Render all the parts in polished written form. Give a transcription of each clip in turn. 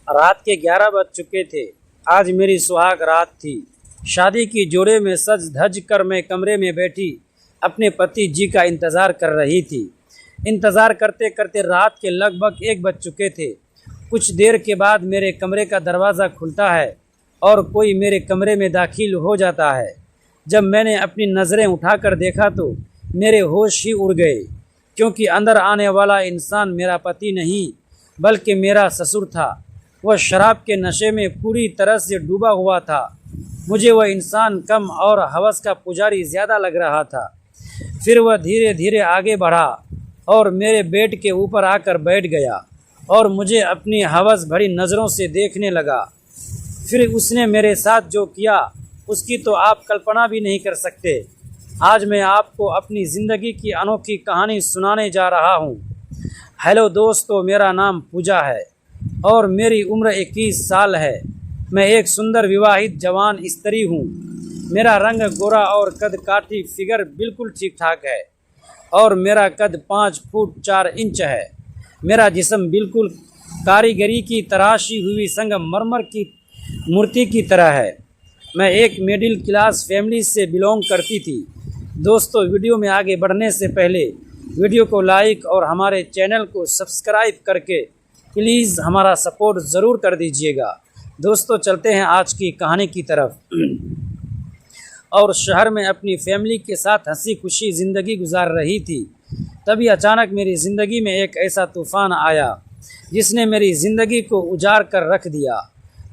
रात के 11 बज चुके थे। आज मेरी सुहाग रात थी। शादी की जोड़े में सज धज कर मैं कमरे में बैठी अपने पति जी का इंतज़ार कर रही थी। इंतज़ार करते करते रात के लगभग 1 बज चुके थे। कुछ देर के बाद मेरे कमरे का दरवाज़ा खुलता है और कोई मेरे कमरे में दाखिल हो जाता है। जब मैंने अपनी नज़रें उठाकर देखा तो मेरे होश ही उड़ गए, क्योंकि अंदर आने वाला इंसान मेरा पति नहीं बल्कि मेरा ससुर था। वह शराब के नशे में पूरी तरह से डूबा हुआ था। मुझे वह इंसान कम और हवस का पुजारी ज़्यादा लग रहा था। फिर वह धीरे धीरे आगे बढ़ा और मेरे बेड के ऊपर आकर बैठ गया और मुझे अपनी हवस भरी नज़रों से देखने लगा। फिर उसने मेरे साथ जो किया उसकी तो आप कल्पना भी नहीं कर सकते। आज मैं आपको अपनी ज़िंदगी की अनोखी कहानी सुनाने जा रहा हूँ। हेलो दोस्तों, मेरा नाम पूजा है और मेरी उम्र 21 साल है। मैं एक सुंदर विवाहित जवान स्त्री हूँ। मेरा रंग गोरा और कद काठी, फिगर बिल्कुल ठीक ठाक है और मेरा कद 5 फुट 4 इंच है। मेरा जिस्म बिल्कुल कारीगरी की तराशी हुई संगमरमर की मूर्ति की तरह है। मैं एक मिडिल क्लास फैमिली से बिलोंग करती थी। दोस्तों, वीडियो में आगे बढ़ने से पहले वीडियो को लाइक और हमारे चैनल को सब्सक्राइब करके प्लीज़ हमारा सपोर्ट ज़रूर कर दीजिएगा। दोस्तों, चलते हैं आज की कहानी की तरफ। और शहर में अपनी फैमिली के साथ हंसी खुशी ज़िंदगी गुजार रही थी। तभी अचानक मेरी ज़िंदगी में एक ऐसा तूफ़ान आया जिसने मेरी ज़िंदगी को उजाड़ कर रख दिया।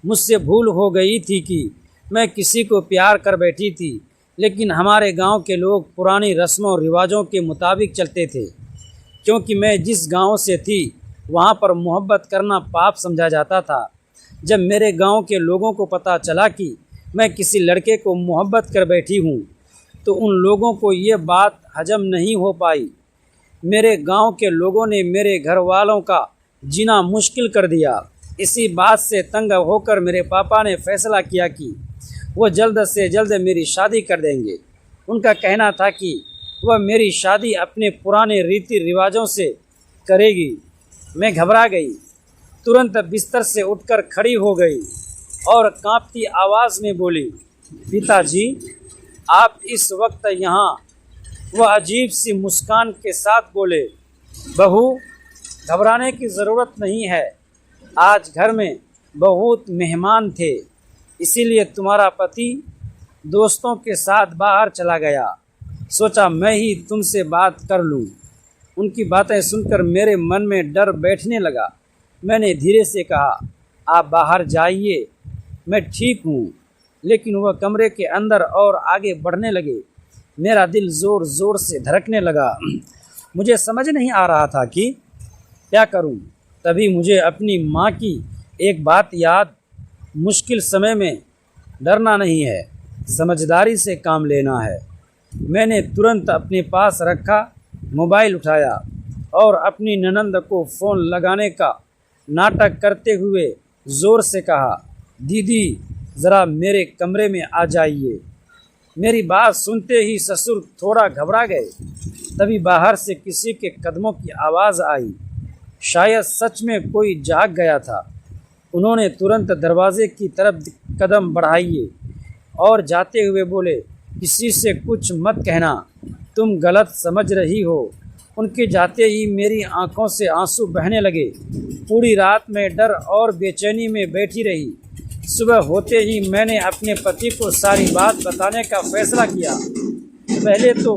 मुझसे भूल हो गई थी कि मैं किसी को प्यार कर बैठी थी, लेकिन हमारे गांव के लोग पुरानी रस्मों और रिवाजों के मुताबिक चलते थे। क्योंकि मैं जिस गांव से थी वहां पर मोहब्बत करना पाप समझा जाता था। जब मेरे गांव के लोगों को पता चला कि मैं किसी लड़के को मोहब्बत कर बैठी हूं, तो उन लोगों को ये बात हजम नहीं हो पाई। मेरे गांव के लोगों ने मेरे घर वालों का जीना मुश्किल कर दिया। इसी बात से तंग होकर मेरे पापा ने फैसला किया कि वो जल्द से जल्द मेरी शादी कर देंगे। उनका कहना था कि वह मेरी शादी अपने पुराने रीति रिवाजों से करेगी। मैं घबरा गई। तुरंत बिस्तर से उठकर खड़ी हो गई और कांपती आवाज़ में बोली, पिताजी, आप इस वक्त यहाँ? वह अजीब सी मुस्कान के साथ बोले, बहू, घबराने की ज़रूरत नहीं है। आज घर में बहुत मेहमान थे, इसीलिए तुम्हारा पति दोस्तों के साथ बाहर चला गया। सोचा मैं ही तुमसे बात कर लूं। उनकी बातें सुनकर मेरे मन में डर बैठने लगा। मैंने धीरे से कहा, आप बाहर जाइए, मैं ठीक हूँ। लेकिन वह कमरे के अंदर और आगे बढ़ने लगे। मेरा दिल ज़ोर ज़ोर से धड़कने लगा। मुझे समझ नहीं आ रहा था कि क्या करूँ। तभी मुझे अपनी माँ की एक बात याद, मुश्किल समय में डरना नहीं है, समझदारी से काम लेना है। मैंने तुरंत अपने पास रखा मोबाइल उठाया और अपनी ननंद को फ़ोन लगाने का नाटक करते हुए ज़ोर से कहा, दीदी, ज़रा मेरे कमरे में आ जाइए। मेरी बात सुनते ही ससुर थोड़ा घबरा गए। तभी बाहर से किसी के कदमों की आवाज़ आई। शायद सच में कोई जाग गया था। उन्होंने तुरंत दरवाजे की तरफ कदम बढ़ाए और जाते हुए बोले, किसी से कुछ मत कहना, तुम गलत समझ रही हो। उनके जाते ही मेरी आंखों से आंसू बहने लगे। पूरी रात में डर और बेचैनी में बैठी रही। सुबह होते ही मैंने अपने पति को सारी बात बताने का फैसला किया। पहले तो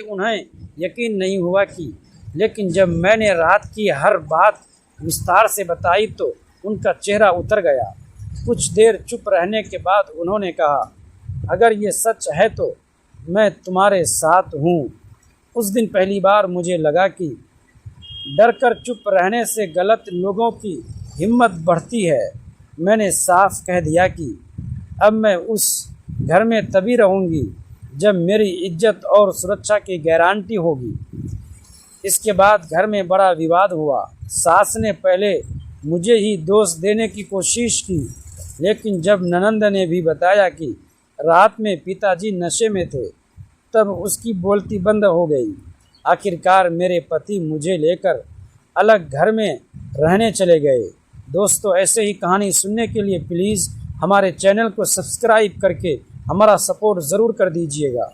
उन्हें यकीन नहीं हुआ कि, लेकिन जब मैंने रात की हर बात विस्तार से बताई तो उनका चेहरा उतर गया। कुछ देर चुप रहने के बाद उन्होंने कहा, अगर ये सच है तो मैं तुम्हारे साथ हूँ। उस दिन पहली बार मुझे लगा कि डर कर चुप रहने से गलत लोगों की हिम्मत बढ़ती है। मैंने साफ कह दिया कि अब मैं उस घर में तभी रहूँगी जब मेरी इज्जत और सुरक्षा की गारंटी होगी। इसके बाद घर में बड़ा विवाद हुआ। सास ने पहले मुझे ही दोष देने की कोशिश की, लेकिन जब ननंद ने भी बताया कि रात में पिताजी नशे में थे, तब उसकी बोलती बंद हो गई। आखिरकार मेरे पति मुझे लेकर अलग घर में रहने चले गए। दोस्तों, ऐसे ही कहानी सुनने के लिए प्लीज़ हमारे चैनल को सब्सक्राइब करके हमारा सपोर्ट ज़रूर कर दीजिएगा।